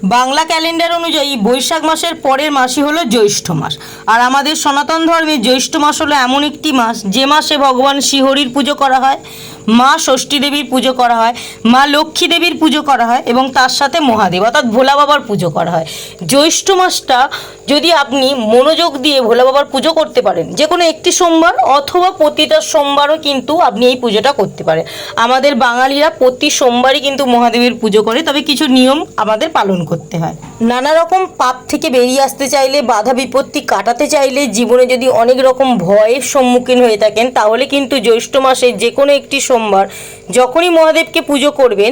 Bangla calendar অনুযায়ী বৈশাখ মাসের পরের মাসই হলো জ্যৈষ্ঠ মাস। আর আমাদের সনাতন ধর্মে জ্যৈষ্ঠ মাস হলো এমন একটি মাস যে মাসে ভগবান শ্রীহরির পুজো করা হয়, মা ষষ্ঠী দেবীর পুজো করা হয়, মা লক্ষ্মী দেবীর পুজো করা হয় এবং তার সাথে মহাদেব অর্থাৎ ভোলা বাবার পুজো করা হয়। জ্যৈষ্ঠ মাসটা যদি আপনি মনোযোগ দিয়ে ভোলা বাবার পুজো করতে পারেন, যে কোনো একটি সোমবার অথবা প্রতিটা সোমবারও কিন্তু আপনি এই পুজোটা করতে পারেন। আমাদের বাঙালিরা প্রতি সোমবারই কিন্তু মহাদেবের পুজো করে, তবে কিছু নিয়ম আমাদের পালন করতে হয়। নানা রকম পাপ থেকে বেরিয়ে আসতে চাইলে, বাধা বিপত্তি কাটাতে চাইলে, জীবনে যদি অনেক রকম ভয়ের সম্মুখীন হয়ে থাকেন, তাহলে কিন্তু জ্যৈষ্ঠ মাসে যে কোনো একটি সোমবার যখনই মহাদেবকে পুজো করবেন,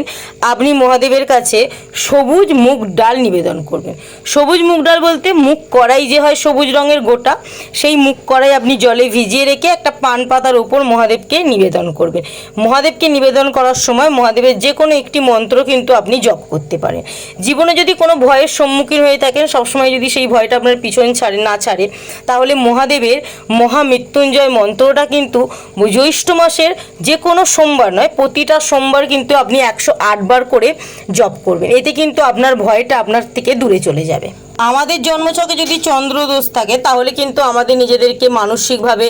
আপনি মহাদেবের কাছে সবুজ মুগ ডাল নিবেদন করবেন। সবুজ মুগ ডাল বলতে মুগ কড়াই যে হয় সবুজ রঙের গোটা, সেই মুগ কড়াই আপনি জলে ভিজিয়ে রেখে একটা পান পাতার উপর মহাদেবকে নিবেদন করবেন। মহাদেবকে নিবেদন করার সময় মহাদেবের যে কোনো একটি মন্ত্র কিন্তু আপনি জপ করতে পারেন। জীবনে যদি কোনো ভয়ের সম্মুখীন হয়ে থাকেন, সবসময় যদি সেই ভয়টা আপনার পিছন না ছাড়ে, তাহলে মহাদেবের মহামৃত্যুঞ্জয় মন্ত্রটা কিন্তু জ্যৈষ্ঠ মাসের যে কোনো সোমবার নয়, প্রতিটা সোমবার কিন্তু আপনি 108 বার করে জপ করবেন। এতে কিন্তু আপনার ভয়টা আপনার থেকে দূরে চলে যাবে। আমাদের জন্মছকে যদি চন্দ্রদোষ থাকে, তাহলে কিন্তু আমাদের নিজেদেরকে মানসিকভাবে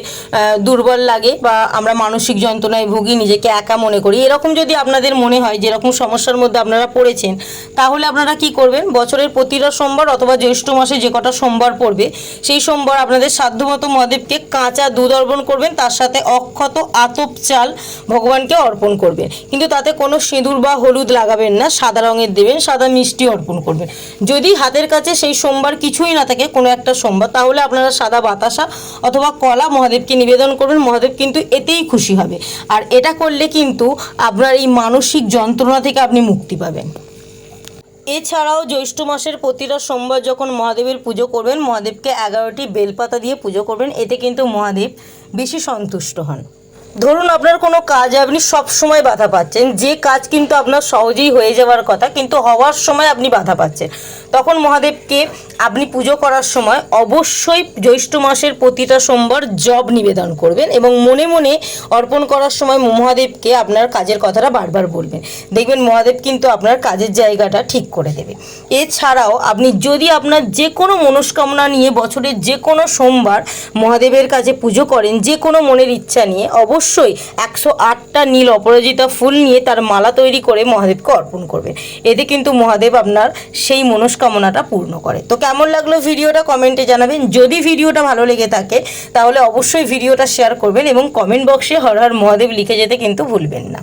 দুর্বল লাগে বা আমরা মানসিক যন্ত্রণায় ভুগি, নিজেকে একা মনে করি। এরকম যদি আপনাদের মনে হয় যেরকম সমস্যার মধ্যে আপনারা পড়েছেন, তাহলে আপনারা কি করবেন, বছরের প্রতিটা সোমবার অথবা জ্যৈষ্ঠ মাসে যে কটা সোমবার পড়বে, সেই সোমবার আপনাদের সাধ্যমতো মহাদেবকে কাঁচা দুধ অর্পণ করবেন, তার সাথে অক্ষত আতপ চাল ভগবানকে অর্পণ করবেন। কিন্তু তাতে কোনো সিঁদুর বা হলুদ লাগাবেন না, সাদা রঙের দেবেন, সাদা মিষ্টি অর্পণ করবেন। যদি হাতের কাছে সেই সোমবার কিছুই না থাকে, কোনো একটা সোমবার, তাহলে আপনারা সাদা বাতাসা অথবা কলা মহাদেবকে নিবেদন করবেন। মহাদেব কিন্তু এতেই খুশি হবে। আর এটা করলে কিন্তু আপনার এই মানসিক যন্ত্রণা থেকে আপনি মুক্তি পাবেন। এছাড়াও জ্যৈষ্ঠ মাসের প্রতিটা সোমবার যখন মহাদেবের পুজো করবেন, মহাদেবকে 11টি বেলপাতা দিয়ে পুজো করবেন। এতে কিন্তু মহাদেব বেশি সন্তুষ্ট হন। ধরুন আপনার কোনো কাজে আপনি সব সময় বাধা পাচ্ছেন, যে কাজ কিন্তু আপনার সহজেই হয়ে যাওয়ার কথা কিন্তু হওয়ার সময় আপনি বাধা পাচ্ছেন, তখন মহাদেবকে আপনি পুজো করার সময় অবশ্যই জ্যৈষ্ঠ মাসের প্রতিটা সোমবার জব নিবেদন করবেন এবং মনে মনে অর্পণ করার সময় মহাদেবকে আপনার কাজের কথাটা বারবার বলবেন। দেখবেন মহাদেব কিন্তু আপনার কাজের জায়গাটা ঠিক করে দেবে। এছাড়াও আপনি যদি আপনার যে কোনো মনস্কামনা নিয়ে বছরের যে কোনো সোমবার মহাদেবের কাছে পুজো করেন, যে কোনো মনের ইচ্ছা নিয়ে, অবশ্যই 108টা নীল অপরাজিতা ফুল নিয়ে তার মালা তৈরি করে মহাদেবকে অর্পণ করবেন। এতে কিন্তু মহাদেব আপনার সেই মনস্কামনাটা পূর্ণ করে। তো কেমন লাগলো ভিডিওটা কমেন্টে জানাবেন। যদি ভিডিওটা ভালো লেগে থাকে তাহলে অবশ্যই ভিডিওটা শেয়ার করবেন এবং কমেন্ট বক্সে হর হর মহাদেব লিখে যেতে কিন্তু ভুলবেন না।